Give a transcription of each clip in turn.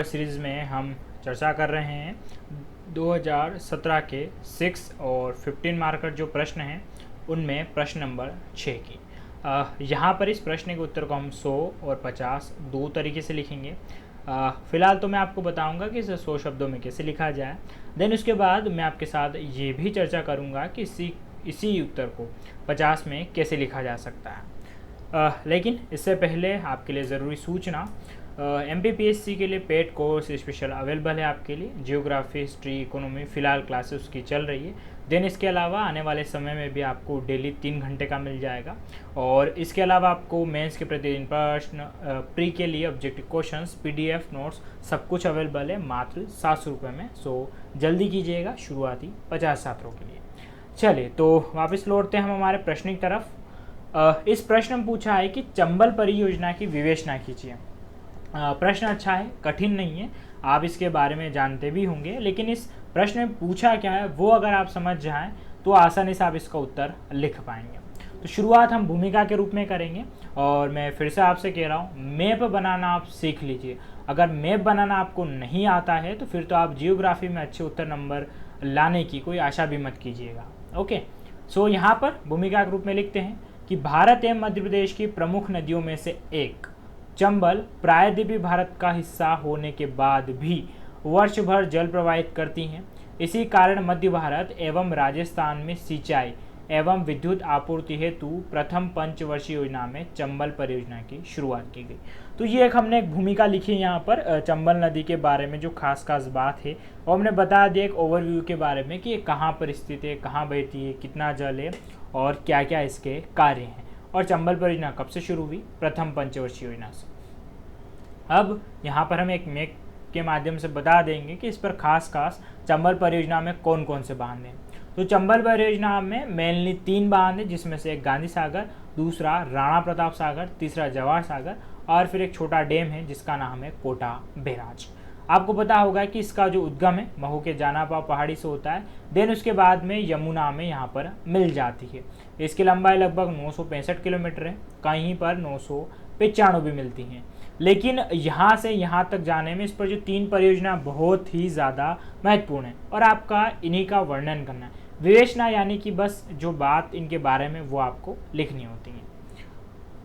Series में हम चर्चा कर रहे हैं 2017 के 6 और 15 मार्कर जो प्रश्न हैं उनमें प्रश्न नंबर 6 की। यहाँ पर इस प्रश्न के उत्तर को हम 100 और 50 दो तरीके से लिखेंगे। फ़िलहाल तो मैं आपको बताऊंगा कि इसे 100 शब्दों में कैसे लिखा जाए। देन उसके बाद मैं आपके साथ ये भी चर्चा करूँगा कि इसी उत्तर को 50 में कैसे लिखा जा सकता है। लेकिन इससे पहले आपके लिए ज़रूरी सूचना, MPPSC के लिए पेड कोर्स स्पेशल अवेलेबल है आपके लिए। जियोग्राफी, हिस्ट्री, इकोनॉमी फ़िलहाल क्लासेस उसकी चल रही है। देन इसके अलावा आने वाले समय में भी आपको डेली 3 घंटे का मिल जाएगा। और इसके अलावा आपको मेंस के प्रतिदिन प्रश्न, प्री के लिए ऑब्जेक्टिव क्वेश्चंस, PDF नोट्स सब कुछ अवेलेबल है मात्र 700 रुपये में। सो जल्दी कीजिएगा शुरुआती 50 छात्रों के लिए। चलिए तो वापस लौटते हैं हम हमारे प्रश्न की तरफ। इस प्रश्न में पूछा है कि चंबल परियोजना की विवेचना कीजिए। प्रश्न अच्छा है, कठिन नहीं है, आप इसके बारे में जानते भी होंगे, लेकिन इस प्रश्न में पूछा क्या है वो अगर आप समझ जाएं तो आसानी से आप इसका उत्तर लिख पाएंगे। तो शुरुआत हम भूमिका के रूप में करेंगे और मैं फिर से आपसे कह रहा हूँ मैप बनाना आप सीख लीजिए। अगर मैप बनाना आपको नहीं आता है तो फिर तो आप जियोग्राफी में अच्छे उत्तर नंबर लाने की कोई आशा भी मत कीजिएगा। ओके, सो यहाँ पर भूमिका के रूप में लिखते हैं कि भारत एवं मध्य प्रदेश की प्रमुख नदियों में से एक चंबल प्रायद्वीपीय भारत का हिस्सा होने के बाद भी वर्ष भर जल प्रवाहित करती हैं। इसी कारण मध्य भारत एवं राजस्थान में सिंचाई एवं विद्युत आपूर्ति हेतु प्रथम पंचवर्षीय योजना में चंबल परियोजना की शुरुआत की गई। तो ये हमने एक भूमिका लिखी है यहाँ पर चंबल नदी के बारे में, जो खास बात है और हमने बता दिया एक ओवरव्यू के बारे में कि ये कहाँ पर स्थित है, कहाँ बहती है, कितना जल है और क्या क्या इसके कार्य हैं। और चंबल परियोजना कब से शुरू हुई? प्रथम पंचवर्षीय योजना से। अब यहाँ पर हम एक मैप के माध्यम से बता देंगे कि इस पर खास चंबल परियोजना में कौन कौन से बांध हैं। तो चंबल परियोजना में मेनली 3 बांध हैं, जिसमें से एक गांधी सागर, दूसरा राणा प्रताप सागर, तीसरा जवाहर सागर और फिर एक छोटा डैम है जिसका नाम है कोटा बैराज। आपको पता होगा कि इसका जो उद्गम है महू के जानापा पहाड़ी से होता है। देन उसके बाद में यमुना में यहाँ पर मिल जाती है। इसकी लंबाई लगभग 965 किलोमीटर है, कहीं पर 995 भी मिलती हैं। लेकिन यहाँ से यहाँ तक जाने में इस पर जो 3 परियोजना बहुत ही ज़्यादा महत्वपूर्ण है और आपका इन्हीं का वर्णन करना है। विवेचना यानी कि बस जो बात इनके बारे में वो आपको लिखनी होती है।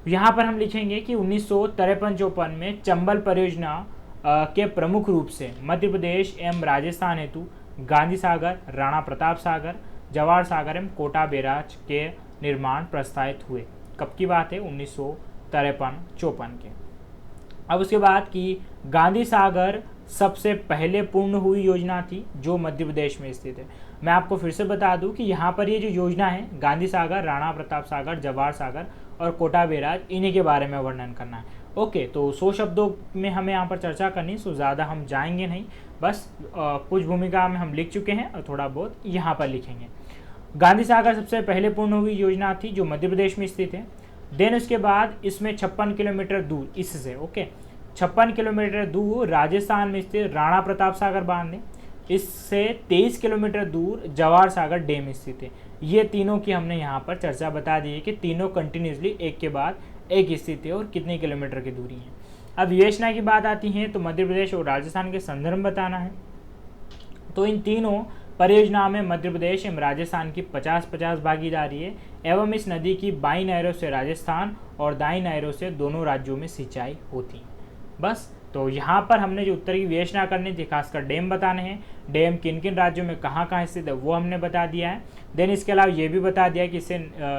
यहाँ पर हम लिखेंगे कि 1953-54 में चंबल परियोजना के प्रमुख रूप से मध्य प्रदेश एवं राजस्थान हेतु गांधी सागर, राणा प्रताप सागर, जवाहर सागर एवं कोटा बैराज के निर्माण प्रस्तावित हुए। कब की बात है? 1953-54 के। अब उसके बाद कि गांधी सागर सबसे पहले पूर्ण हुई योजना थी जो मध्य प्रदेश में स्थित है। मैं आपको फिर से बता दूं कि यहाँ पर ये जो योजना है गांधी सागर, राणा प्रताप सागर, जवाहर सागर और कोटा बैराज, इन्हीं के बारे में वर्णन करना है। ओके, तो 100 शब्दों में हमें यहाँ पर चर्चा करनी, सो ज़्यादा हम जाएंगे नहीं, बस कुछ भूमिका में हम लिख चुके हैं और थोड़ा बहुत यहाँ पर लिखेंगे। गांधी सागर सबसे पहले पूर्ण हुई योजना थी जो मध्य प्रदेश में स्थित है। देन उसके बाद इसमें 56 किलोमीटर दूर इससे 56 किलोमीटर दूर राजस्थान में स्थित राणा प्रताप सागर बांध है। इससे 23 किलोमीटर दूर जवाहर सागर डैम स्थित है। ये तीनों की हमने यहाँ पर चर्चा बता दी है कि तीनों कंटिन्यूसली एक के बाद एक स्थित है और कितने किलोमीटर की दूरी है। अब विवेचना की बात आती है तो मध्य प्रदेश और राजस्थान के संदर्भ में बताना है। तो इन तीनों परियोजना में मध्य प्रदेश एवं राजस्थान की 50-50 भागीदारी है एवं इस नदी की बाईं नहरों से राजस्थान और दाईं नहरों से दोनों राज्यों में सिंचाई होती है। बस, तो यहाँ पर हमने जो उत्तर की विवेचना करनी थी, खासकर डैम बताने हैं। डैम किन किन राज्यों में कहाँ कहाँ स्थित है वो हमने बता दिया है। देन इसके अलावा ये भी बता दिया कि इससे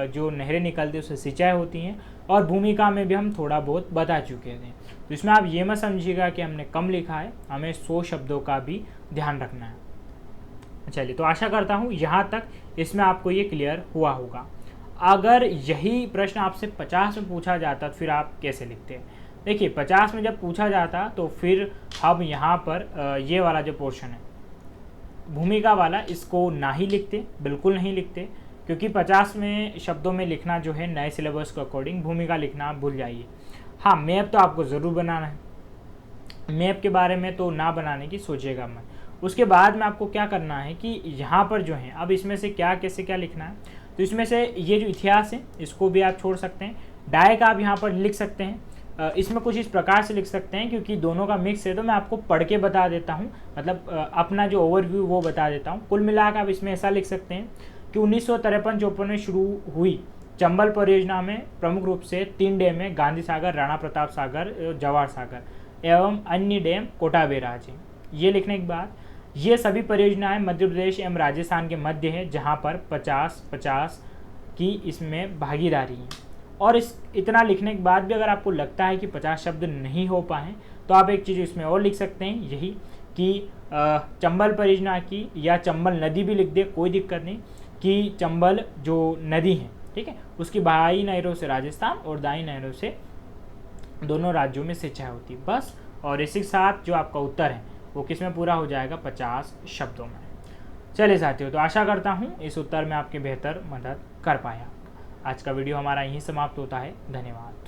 जो नहरें निकलती है उससे सिंचाई होती हैं और भूमिका में भी हम थोड़ा बहुत बता चुके थे। तो इसमें आप ये मत समझिएगा कि हमने कम लिखा है, हमें 100 शब्दों का भी ध्यान रखना है। चलिए, तो आशा करता हूँ यहाँ तक इसमें आपको ये क्लियर हुआ होगा। अगर यही प्रश्न आपसे 50 में पूछा जाता तो फिर आप कैसे लिखते हैं? देखिए, 50 में जब पूछा जाता तो फिर हम यहाँ पर ये वाला जो पोर्शन है भूमिका वाला, इसको ना ही लिखते, बिल्कुल नहीं लिखते, क्योंकि 50 में शब्दों में लिखना जो है नए सिलेबस के अकॉर्डिंग भूमिका लिखना आप भूल जाइए। हाँ, मैप तो आपको ज़रूर बनाना है, मैप के बारे में तो ना बनाने की सोचिएगा मत। उसके बाद में आपको क्या करना है कि यहाँ पर जो है अब इसमें से क्या कैसे क्या लिखना है। तो इसमें से ये जो इतिहास है इसको भी आप छोड़ सकते हैं, डायरेक्ट आप यहाँ पर लिख सकते हैं इसमें कुछ इस प्रकार से लिख सकते हैं, क्योंकि दोनों का मिक्स है तो मैं आपको पढ़ के बता देता हूँ, मतलब अपना जो ओवरव्यू वो बता देता हूँ। कुल मिलाकर आप इसमें ऐसा लिख सकते हैं कि 1953-54 में शुरू हुई चंबल परियोजना में प्रमुख रूप से 3 डैम है, गांधी सागर, राणा प्रताप सागर, जवाहर सागर एवं अन्य डैम कोटा बैराज है। ये लिखने के बाद ये सभी परियोजनाएं मध्य प्रदेश एवं राजस्थान के मध्य है, जहां पर 50-50 की इसमें भागीदारी है। और इस इतना लिखने के बाद भी अगर आपको लगता है कि 50 शब्द नहीं हो पाए तो आप एक चीज़ इसमें और लिख सकते हैं, यही कि चंबल परियोजना की या चंबल नदी भी लिख दे, कोई दिक्कत नहीं, कि चंबल जो नदी है, ठीक है, उसकी बाई नहरों से राजस्थान और दाई नहरों से दोनों राज्यों में सिंचाई होती है, बस। और इसी के साथ जो आपका उत्तर है वो किस में पूरा हो जाएगा, 50 शब्दों में। चलिए साथियों, तो आशा करता हूँ इस उत्तर में आपकी बेहतर मदद कर पाया। आज का वीडियो हमारा यहीं समाप्त होता है। धन्यवाद।